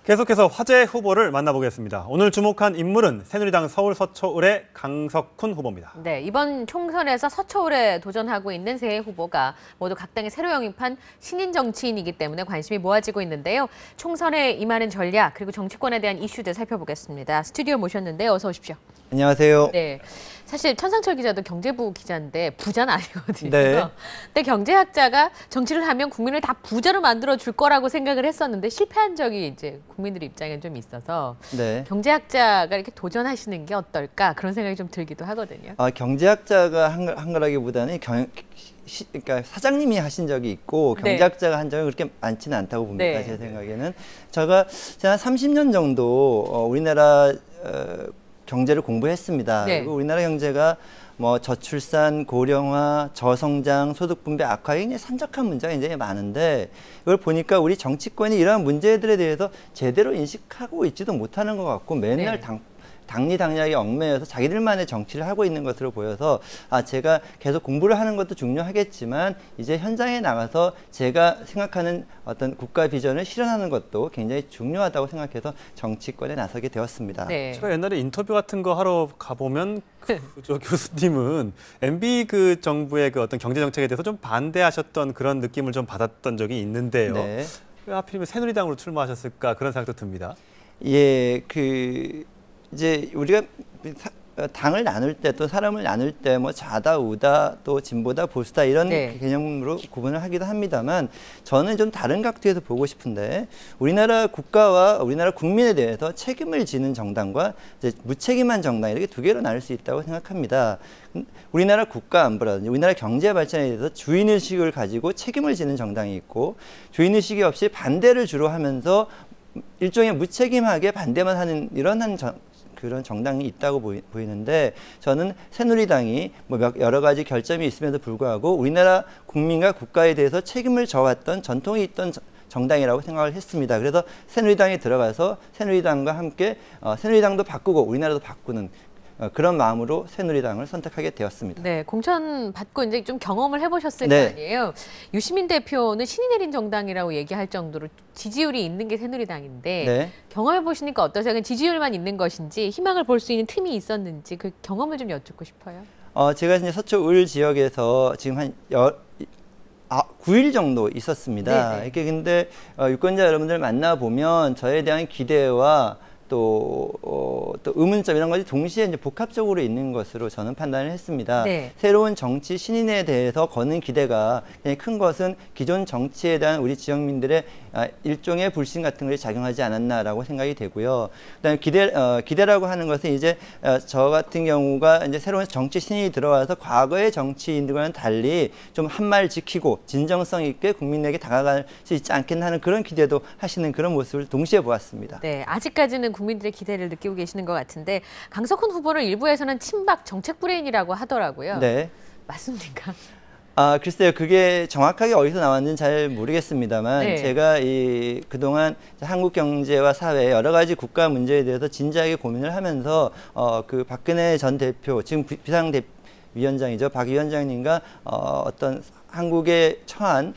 계속해서 화제 후보를 만나보겠습니다. 오늘 주목한 인물은 새누리당 서울 서초을의 강석훈 후보입니다. 네, 이번 총선에서 서초을에 도전하고 있는 세 후보가 모두 각 당에 새로 영입한 신인 정치인이기 때문에 관심이 모아지고 있는데요. 총선에 임하는 전략 그리고 정치권에 대한 이슈들 살펴보겠습니다. 스튜디오 모셨는데요. 어서 오십시오. 안녕하세요. 네, 사실 천상철 기자도 경제부 기자인데 부자는 아니거든요. 네. 근데 경제학자가 정치를 하면 국민을 다 부자로 만들어 줄 거라고 생각을 했었는데 실패한 적이 이제 국민들 입장에 좀 있어서 네. 경제학자가 이렇게 도전하시는 게 어떨까 그런 생각이 좀 들기도 하거든요. 경제학자가 한 거라기보다는 그러니까 사장님이 하신 적이 있고 경제학자가 한 적이 그렇게 많지는 않다고 봅니다. 네. 제 생각에는 제가 한 30년 정도 우리나라 경제를 공부했습니다. 네. 그리고 우리나라 경제가 뭐 저출산, 고령화, 저성장, 소득 분배 악화에 굉장히 산적한 문제가 굉장히 많은데 이걸 보니까 우리 정치권이 이러한 문제들에 대해서 제대로 인식하고 있지도 못하는 것 같고 맨날 네. 당리당략에 얽매여서 자기들만의 정치를 하고 있는 것으로 보여서 제가 계속 공부를 하는 것도 중요하겠지만 이제 현장에 나가서 제가 생각하는 어떤 국가 비전을 실현하는 것도 굉장히 중요하다고 생각해서 정치권에 나서게 되었습니다. 네. 제가 옛날에 인터뷰 같은 거 하러 가보면 저 교수님은 MB 그 정부의 그 어떤 경제 정책에 대해서 좀 반대하셨던 그런 느낌을 좀 받았던 적이 있는데요. 네. 왜 하필이면 새누리당으로 출마하셨을까 그런 생각도 듭니다. 예, 이제 우리가 당을 나눌 때 또 사람을 나눌 때 뭐 좌다 우다 또 진보다 보수다 이런 개념으로 구분을 하기도 합니다만 저는 좀 다른 각도에서 보고 싶은데 우리나라 국가와 우리나라 국민에 대해서 책임을 지는 정당과 이제 무책임한 정당 이렇게 두 개로 나눌 수 있다고 생각합니다. 우리나라 국가 안보라든지 우리나라 경제 발전에 대해서 주인의식을 가지고 책임을 지는 정당이 있고 주인의식이 없이 반대를 주로 하면서 일종의 무책임하게 반대만 하는 이런 그런 정당이 있다고 보이는데 저는 새누리당이 뭐 여러 가지 결점이 있음에도 불구하고 우리나라 국민과 국가에 대해서 책임을 져왔던 전통이 있던 정당이라고 생각을 했습니다. 그래서 새누리당에 들어가서 새누리당과 함께 새누리당도 바꾸고 우리나라도 바꾸는 그런 마음으로 새누리당을 선택하게 되었습니다. 네, 공천 받고 이제 좀 경험을 해보셨을 거 아니에요. 유시민 대표는 신이 내린 정당이라고 얘기할 정도로 지지율이 있는 게 새누리당인데 경험해 보시니까 어떠세요? 지지율만 있는 것인지 희망을 볼 수 있는 틈이 있었는지 그 경험을 좀 여쭙고 싶어요. 제가 이제 서초을 지역에서 지금 한 9일 정도 있었습니다. 이렇게 근데 유권자 여러분들 만나 보면 저에 대한 기대와 또 의문점 이런 것이 동시에 이제 복합적으로 있는 것으로 저는 판단을 했습니다. 새로운 정치 신인에 대해서 거는 기대가 굉장히 큰 것은 기존 정치에 대한 우리 지역민들의 일종의 불신 같은 것이 작용하지 않았나라고 생각이 되고요. 그다음에 기대라고 하는 것은 이제 저 같은 경우가 이제 새로운 정치 신인이 들어와서 과거의 정치인들과는 달리 좀 한 말 지키고 진정성 있게 국민에게 다가갈 수 있지 않겠나 하는 그런 기대도 하시는 그런 모습을 동시에 보았습니다. 네, 아직까지는 국민들의 기대를 느끼고 계시는 것 같은데 강석훈 후보를 일부에서는 친박 정책 브레인이라고 하더라고요. 네. 맞습니까? 글쎄요. 그게 정확하게 어디서 나왔는지는 잘 모르겠습니다만 제가 그동안 한국 경제와 사회 여러 가지 국가 문제에 대해서 진지하게 고민을 하면서 그 박근혜 전 대표 지금 비상대위원장이죠. 박 위원장님과 어떤 한국에 처한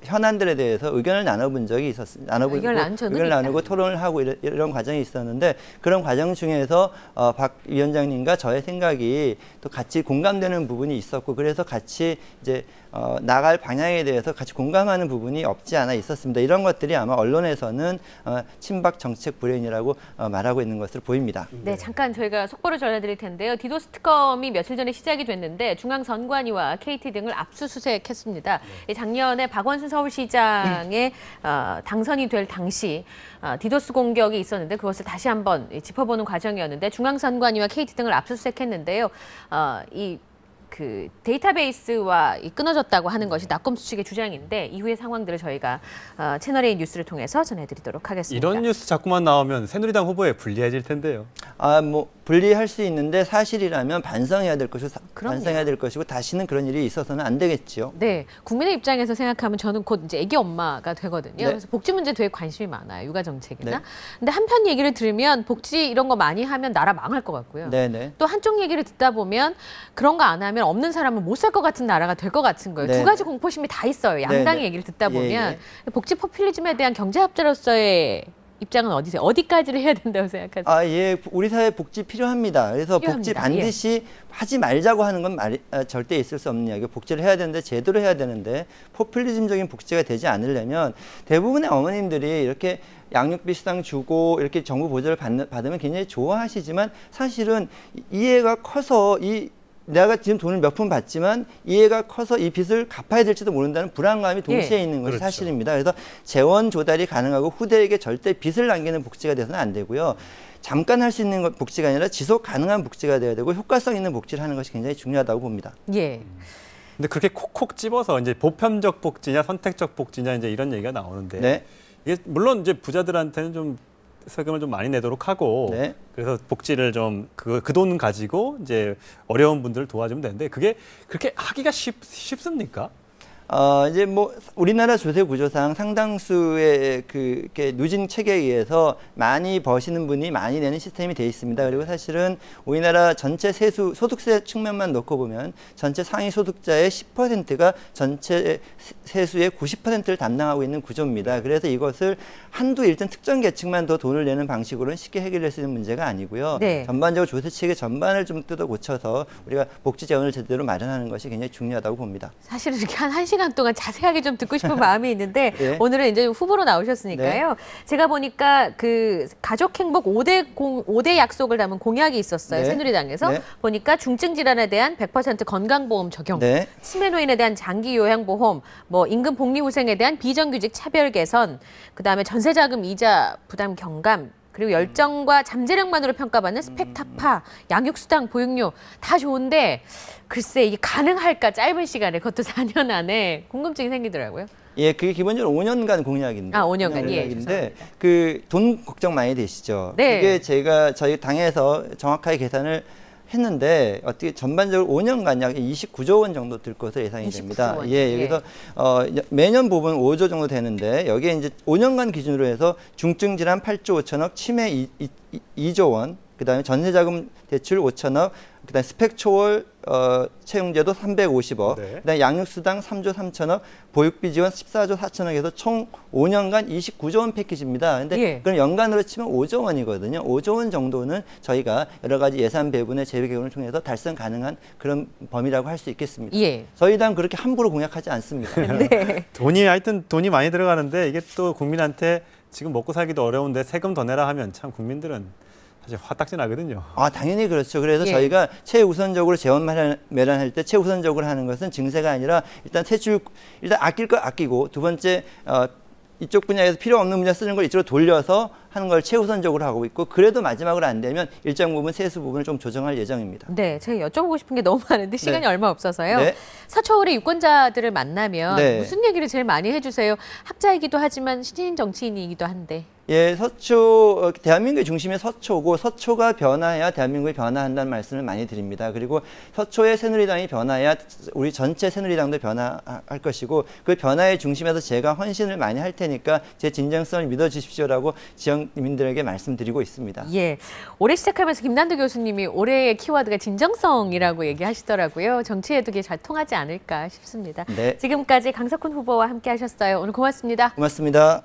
현안들에 대해서 의견을 나눠본 적이 있었습니다. 의견을 나누고 토론을 하고 이런 과정이 있었는데 그런 과정 중에서 박 위원장님과 저의 생각이 또 같이 공감되는 부분이 있었고 그래서 같이 이제 나갈 방향에 대해서 같이 공감하는 부분이 없지 않아 있었습니다. 이런 것들이 아마 언론에서는 친박 정책 브레인이라고 말하고 있는 것으로 보입니다. 네, 잠깐 저희가 속보를 전해드릴 텐데요. 디도스 특검이 며칠 전에 시작이 됐는데 중앙선관위와 KT 등을 압수수색했습니다. 작년에 박원순 서울시장의 당선이 될 당시 디도스 공격이 있었는데 그것을 다시 한번 짚어보는 과정이었는데 중앙선관위와 KT 등을 압수수색했는데요. 그 데이터베이스와 끊어졌다고 하는 것이 낙검수 측의 주장인데 이후의 상황들을 저희가 채널A 뉴스를 통해서 전해드리도록 하겠습니다. 이런 뉴스 자꾸만 나오면 새누리당 후보에 불리해질 텐데요. 뭐 분리할 수 있는데 사실이라면 반성해야 될 것이고 다시는 그런 일이 있어서는 안 되겠죠. 네, 국민의 입장에서 생각하면 저는 곧 이제 아기 엄마가 되거든요. 그래서 복지 문제 되게 관심이 많아요. 육아 정책이나. 근데 한편 얘기를 들으면 복지 이런 거 많이 하면 나라 망할 것 같고요. 또 한쪽 얘기를 듣다 보면 그런 거 안 하면 없는 사람은 못 살 것 같은 나라가 될 것 같은 거예요. 두 가지 공포심이 다 있어요. 양당의 얘기를 듣다 보면 복지 포퓰리즘에 대한 경제학자로서의 입장은 어디세요? 어디까지를 해야 된다고 생각하세요? 아, 예, 우리 사회 복지 필요합니다. 그래서 필요합니다. 복지 반드시 하지 말자고 하는 건 절대 있을 수 없는 이야기고 복지를 해야 되는데 제대로 해야 되는데 포퓰리즘적인 복지가 되지 않으려면 대부분의 어머님들이 이렇게 양육비 수당 주고 이렇게 정부 보조를 받으면 굉장히 좋아하시지만 사실은 이 애가 커서 내가 지금 돈을 몇 푼 받지만 이 애가 커서 이 빚을 갚아야 될지도 모른다는 불안감이 동시에 있는 것이 그렇죠. 사실입니다. 그래서 재원 조달이 가능하고 후대에게 절대 빚을 남기는 복지가 돼서는 안 되고요. 잠깐 할 수 있는 복지가 아니라 지속 가능한 복지가 돼야 되고 효과성 있는 복지를 하는 것이 굉장히 중요하다고 봅니다. 예. 근데 그렇게 콕콕 집어서 이제 보편적 복지냐 선택적 복지냐 이제 이런 얘기가 나오는데 네. 이게 물론 이제 부자들한테는 좀 세금을 좀 많이 내도록 하고 네. 그래서 복지를 좀 그 돈 가지고 이제 어려운 분들을 도와주면 되는데 그게 그렇게 하기가 쉽습니까? 이제 뭐 우리나라 조세 구조상 상당수의 이렇게 누진 체계에 의해서 많이 버시는 분이 많이 내는 시스템이 돼 있습니다. 그리고 사실은 우리나라 전체 소득세 측면만 놓고 보면 전체 상위 소득자의 10%가 전체 세수의 90%를 담당하고 있는 구조입니다. 그래서 이것을 한두 일단 특정 계층만 더 돈을 내는 방식으로는 쉽게 해결될 수 있는 문제가 아니고요. 네. 전반적으로 조세 체계 전반을 좀 뜯어 고쳐서 우리가 복지 재원을 제대로 마련하는 것이 굉장히 중요하다고 봅니다. 사실은 이렇게 한 1시간 동안 자세하게 좀 듣고 싶은 마음이 있는데 네. 오늘은 이제 후보로 나오셨으니까요. 네. 제가 보니까 그 가족 행복 5대 약속을 담은 공약이 있었어요. 네. 새누리당에서. 네. 보니까 중증 질환에 대한 100% 건강보험 적용, 네. 치매 노인에 대한 장기 요양보험, 뭐 임금 복리후생에 대한 비정규직 차별 개선, 그다음에 전세자금 이자 부담 경감, 그리고 열정과 잠재력만으로 평가받는 스펙 타파, 양육수당, 보육료 다 좋은데 글쎄 이게 가능할까 짧은 시간에 그것도 4년 안에 궁금증이 생기더라고요. 예, 그게 기본적으로 5년간 공약인데. 아, 5년간. 예, 공약인데 그 돈 걱정 많이 되시죠? 네. 그게 저희 당에서 정확하게 계산을 했는데 어떻게 전반적으로 5년간 약 29조 원 정도 들 것으로 예상이 29조 됩니다. 원. 예, 여기서 매년 보면 5조 정도 되는데 여기에 이제 5년간 기준으로 해서 중증 질환 8조 5천억, 치매 2조 원, 그다음에 전세자금 대출 5천억, 그다음에 스펙 초월 채용제도 350억, 네. 그다음에 양육수당 3조 3천억, 보육비 지원 14조 4천억에서 총 5년간 29조 원 패키지입니다. 근데 예. 그럼 연간으로 치면 5조 원이거든요. 5조 원 정도는 저희가 여러 가지 예산 배분의 재배 개론을 통해서 달성 가능한 그런 범위라고 할 수 있겠습니다. 예. 저희 당 그렇게 함부로 공약하지 않습니다. 네. 하여튼 돈이 많이 들어가는데 이게 또 국민한테 지금 먹고 살기도 어려운데 세금 더 내라 하면 참 국민들은 사실 화딱지 나거든요. 아, 당연히 그렇죠. 그래서 예. 저희가 최우선적으로 재원 마련할 때 최우선적으로 하는 것은 증세가 아니라 일단 일단 아낄 거 아끼고 두 번째 이쪽 분야에서 필요 없는 분야 쓰는 걸 이쪽으로 돌려서 하는 걸 최우선적으로 하고 있고 그래도 마지막으로 안 되면 일정 부분 세수 부분을 좀 조정할 예정입니다. 네, 제가 여쭤보고 싶은 게 너무 많은데 시간이 네. 얼마 없어서요. 네. 서초울의 유권자들을 만나면 네. 무슨 얘기를 제일 많이 해주세요? 학자이기도 하지만 신인 정치인이기도 한데. 예, 대한민국의 중심이 서초고 서초가 변화해야 대한민국이 변화한다는 말씀을 많이 드립니다. 그리고 서초의 새누리당이 변화해야 우리 전체 새누리당도 변화할 것이고 그 변화의 중심에서 제가 헌신을 많이 할 테니까 제 진정성을 믿어주십시오라고 지역민들에게 말씀드리고 있습니다. 예, 올해 시작하면서 김난도 교수님이 올해의 키워드가 진정성이라고 얘기하시더라고요. 정치에도 이게 잘 통하지 않을까 싶습니다. 네. 지금까지 강석훈 후보와 함께 하셨어요. 오늘 고맙습니다. 고맙습니다.